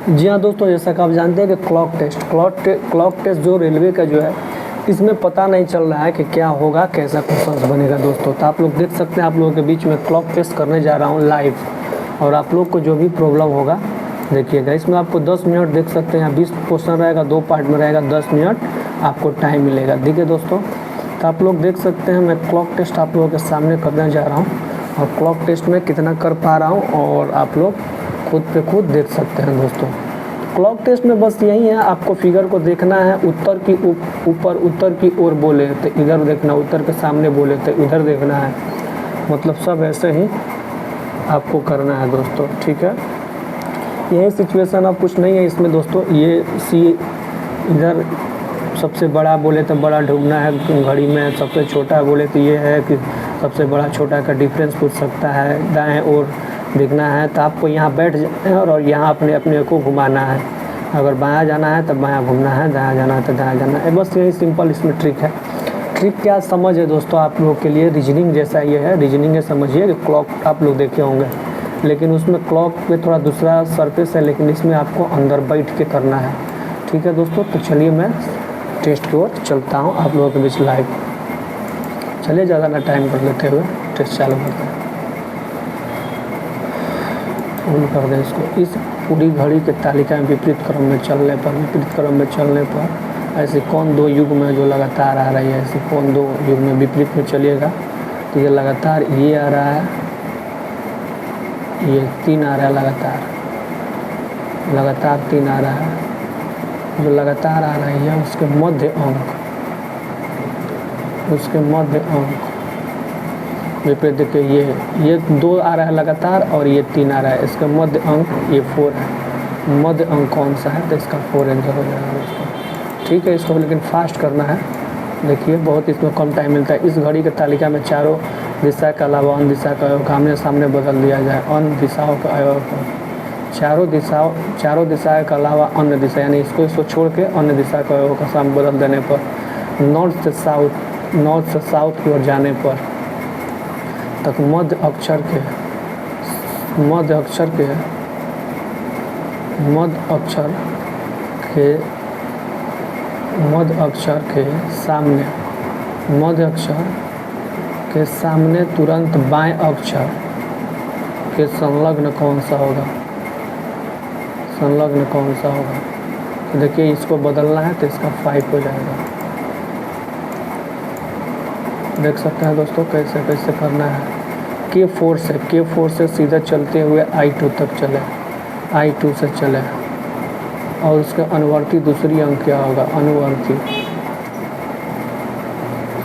जी हाँ दोस्तों, जैसा कि आप जानते हैं कि क्लॉक टेस्ट जो रेलवे का जो है, इसमें पता नहीं चल रहा है कि क्या होगा, कैसा क्वेश्चंस बनेगा दोस्तों। तो आप लोग देख सकते हैं, आप लोगों के बीच में क्लॉक टेस्ट करने जा रहा हूँ लाइव, और आप लोग को जो भी प्रॉब्लम होगा देखिएगा। इसमें आपको 10 मिनट देख सकते हैं, 20 क्वेश्चन रहेगा, 2 पार्ट में रहेगा, 10 मिनट आपको टाइम मिलेगा। ठीक है दोस्तों, तो आप लोग देख सकते हैं मैं क्लॉक टेस्ट आप लोगों के सामने करने जा रहा हूँ, और क्लॉक टेस्ट में कितना कर पा रहा हूँ और आप लोग खुद पे खुद देख सकते हैं दोस्तों। क्लॉक टेस्ट में बस यही है, आपको फिगर को देखना है, उत्तर की ऊपर उत्तर की ओर बोले तो इधर देखना, उत्तर के सामने बोले तो इधर देखना है, मतलब सब ऐसे ही आपको करना है दोस्तों। ठीक है, यही सिचुएशन, अब कुछ नहीं है इसमें दोस्तों। ये सी इधर सबसे बड़ा बोले तो बड़ा ढूंढना है घड़ी में, सबसे छोटा बोले तो ये है कि सबसे बड़ा छोटा का डिफरेंस पूछ सकता है। दाएं ओर देखना है तो आपको यहाँ बैठ जाना है और यहाँ अपने अपने को घुमाना है। अगर बायां जाना है तो बायां घूमना है, दायां जाना है तो दायां जाना है। बस यही सिंपल इसमें ट्रिक है। ट्रिक क्या समझ है दोस्तों आप लोगों के लिए, रीजनिंग जैसा ये है। रीजनिंग है, समझिए कि क्लॉक आप लोग देखे होंगे, लेकिन उसमें क्लॉक पे थोड़ा दूसरा सरफेस है, लेकिन इसमें आपको अंदर बैठ के करना है। ठीक है दोस्तों, तो चलिए मैं टेस्ट की ओर चलता हूँ आप लोगों के बीच लाइव। चलिए ज़्यादा ना टाइम कर लेते हुए टेस्ट चालू करते हैं। ऑन कर दें इसको। इस पूरी घड़ी के तालिका में विपरीत क्रम में चलने पर ऐसे कौन दो युग में जो लगातार आ रही है, ऐसे कौन दो युग में विपरीत में चलिएगा तो ये लगातार ये आ रहा है, ये 3 आ रहा है, लगातार 3 आ रहा है। जो लगातार आ रही है उसके मध्य अंक विपरीत देखिए, ये 2 आ रहा है लगातार और ये 3 आ रहा है, इसका मध्य अंक ये 4 है। मध्य अंक कौन सा है तो इसका 4 आंसर हो जाएगा इसको। ठीक है, इसको लेकिन फास्ट करना है। देखिए बहुत इसमें कम टाइम मिलता है। इस घड़ी की तालिका में चारों दिशा के अलावा अन्य दिशा का अवयव आमने सामने बदल दिया जाए। अन्य दिशाओं का अवयव चारों दिशाओं के अलावा अन्य दिशा, यानी इसको छोड़ के अन्य दिशा का अवयव का सामने बदल देने पर, नॉर्थ से साउथ की ओर जाने पर तक मध्य अक्षर के सामने तुरंत बाएं अक्षर के संलग्न कौन सा होगा। तो देखिए इसको बदलना है तो इसका 5 हो जाएगा। देख सकते हैं दोस्तों कैसे करना है। K4 से सीधा चलते हुए I2 तक चले, I2 से चले, और उसके अनुवर्ती दूसरी अंक क्या होगा, अनुवर्ती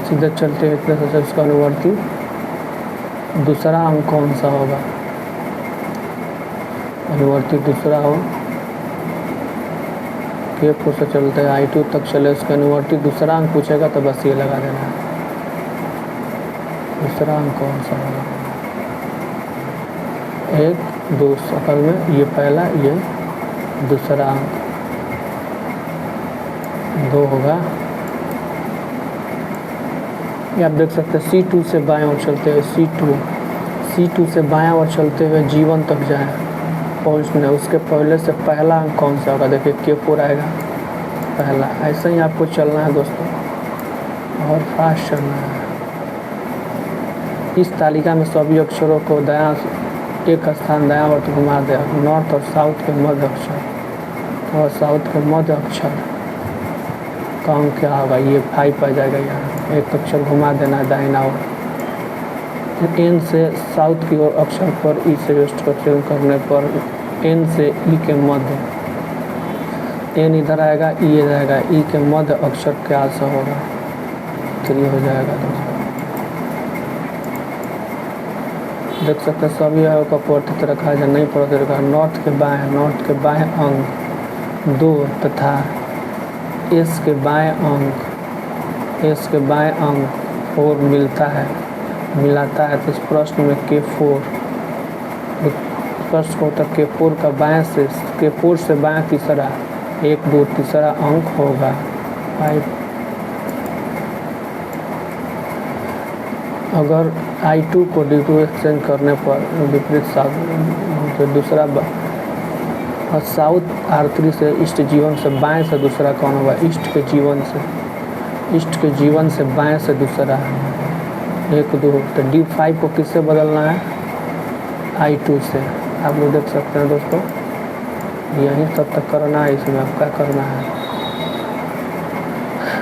सीधा चलते हुए इतने से उसका अनुवर्ती दूसरा अंक कौन सा होगा, अनुवर्ती दूसरा हो। K4 से चलते I2 तक चले, उसके अनुवर्ती दूसरा अंक पूछेगा तो बस ये लगा देना है। दूसरा अंक कौन सा होगा, 1 2 शकल में ये पहला, ये दूसरा अंक 2 होगा। ये आप देख सकते हैं C2 से बाएं ओर चलते हुए, C2 से बाएं ओर चलते हुए जीवन तक जाए पहुँचने, उसके पहले से पहला अंक कौन सा होगा, देखिए K4 आएगा पहला। ऐसे ही आपको चलना है दोस्तों, और फास्ट चलना है। इस तालिका में सभी अक्षरों को एक स्थान दायां ओर घुमा दे। नॉर्थ और साउथ के मध्य अक्षर का अंक क्या होगा, ये 5 आ जाएगा। यहाँ एक अक्षर घुमा देना है दाहिना ओर। एन से साउथ की ओर अक्षर पर ई से वेस्ट का चयन करने पर एन से ई के मध्य, एन इधर आएगा, ई इधर आएगा, ई के मध्य अक्षर क्या सा होगा, 3 हो जाएगा दोस्तों। देख सकते हैं सभी अवयव का परिवर्तित रखा है, नहीं परिवर्तित रखा। नॉर्थ के बाएं अंक 2 तथा एस के बाएं अंक 4 मिलाता है। तो इस प्रश्न में K4 प्रश्न को तक K4 का K4 से बाएं तीसरा 1 2 तीसरा अंक होगा 5। अगर I2 को D2 एक्सचेंज करने पर विपरीत साथ तो दूसरा और साउथ R3 से ईस्ट जीवन से बाएं से दूसरा कौन होगा? ईस्ट के जीवन से बाएं से दूसरा 1 2। तो D5 को किससे बदलना है? I2 से। आप लोग देख सकते हैं दोस्तों, यही तब तक करना है, इसमें अब क्या करना है।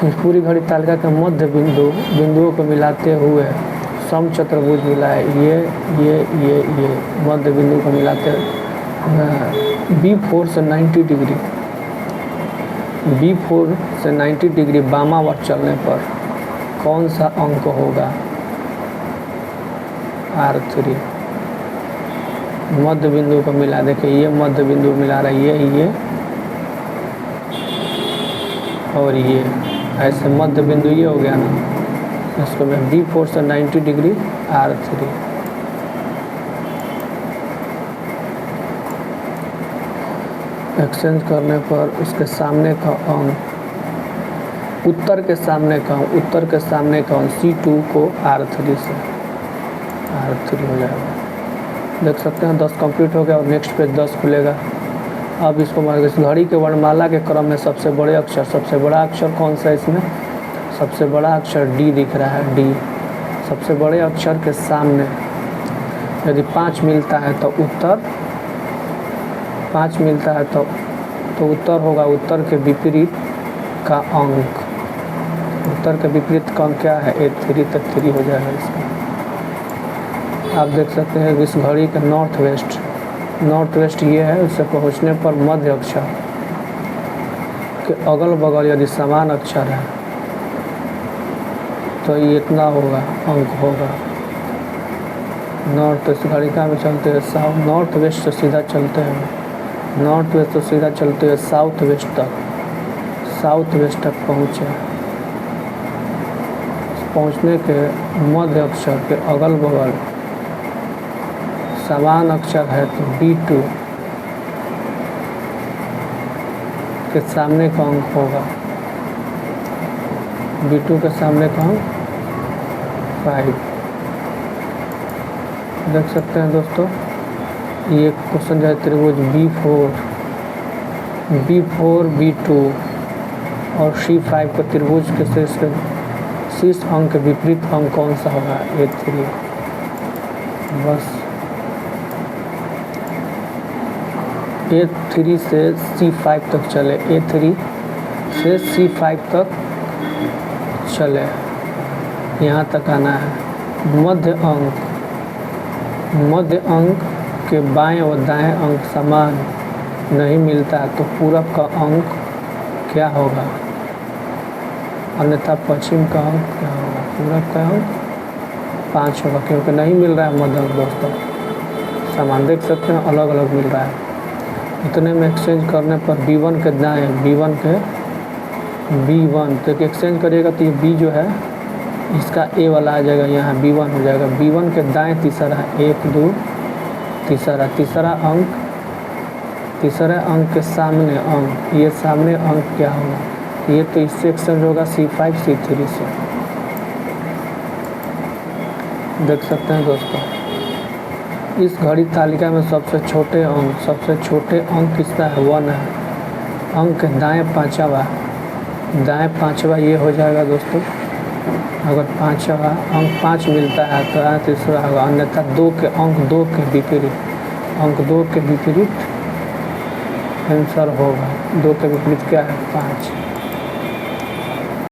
इस पूरी घड़ी तालिका के मध्य बिंदुओं को मिलाते हुए समचतुर्भुज मिला है। ये मध्य बिंदु को मिलाते B4 से 90 डिग्री, B4 से 90 डिग्री वामावर्त चलने पर कौन सा अंक होगा? R3। मध्य बिंदु को मिला, देखिए ये मध्य बिंदु मिला रहा है, ये और ये, ऐसे मध्य बिंदु ये हो गया ना, इसको मैं B4 से 90 डिग्री R3। एक्सचेंज करने पर उसके सामने का अंक, उत्तर के सामने का अंक C2 को R3 से R3 हो जाएगा। देख सकते हैं 10 कंप्लीट हो गया और नेक्स्ट पेज 10 खुलेगा। अब इसको इस घड़ी के वर्णमाला के क्रम में सबसे बड़ा अक्षर कौन सा है इसमें? सबसे बड़ा अक्षर D दिख रहा है, D। सबसे बड़े अक्षर के सामने यदि 5 मिलता है तो उत्तर, 5 मिलता है तो उत्तर होगा, उत्तर के विपरीत का अंक। उत्तर के विपरीत का अंक क्या है? 3 तक 3 हो जाएगा इसका। आप देख सकते हैं इस घड़ी का नॉर्थ वेस्ट ये है, उससे पहुंचने पर मध्य अक्षर के अगल बगल यदि समान अक्षर है तो ये इतना होगा, अंक होगा। नॉर्थ वेस्ट घड़ी का में चलते हैं साउथ, नॉर्थ वेस्ट से सीधा चलते हैं, नॉर्थ वेस्ट से सीधा चलते हैं साउथ वेस्ट तक पहुँचने के मध्य अक्षर के अगल बगल समान अक्षर है तो B2 के सामने का अंक होगा, B2 के सामने का अंक 5। देख सकते हैं दोस्तों, ये क्वेश्चन जो है त्रिभुज B4 B2 और C5 को त्रिभुज के शीर्ष अंक के विपरीत अंक कौन सा होगा? A3। बस A3 से C5 तक चले, A3 से C5 तक चले, यहाँ तक आना है। मध्य अंक के बाएं और दाएं अंक समान नहीं मिलता तो पूरब का अंक क्या होगा? अन्यथा पश्चिम का अंक क्या होगा? पूरब का अंक 5 होगा, क्योंकि नहीं मिल रहा है मध्य अंक दोस्तों, समान देख सकते हैं अलग अलग मिल रहा है। इतने में एक्सचेंज करने पर B1 के दाएँ, B1 तक एक्सचेंज करिएगा तो ये B जो है इसका A वाला आ जाएगा, यहाँ B1 हो जाएगा। B1 के दाएँ तीसरा 1 2 तीसरा अंक के सामने अंक, ये सामने अंक क्या होगा? ये तो इससे एक्सचेंज होगा C5 C3 से। देख सकते हैं दोस्तों, इस घड़ी तालिका में सबसे छोटे अंक किसका है? 1 है। अंक दाएं पाँचवा ये हो जाएगा दोस्तों। अगर पाँचवा अंक 5 मिलता है तो यहाँ तीसरा होगा, अन्यथा 2 के विपरीत आंसर होगा। 2 के विपरीत क्या है? 5।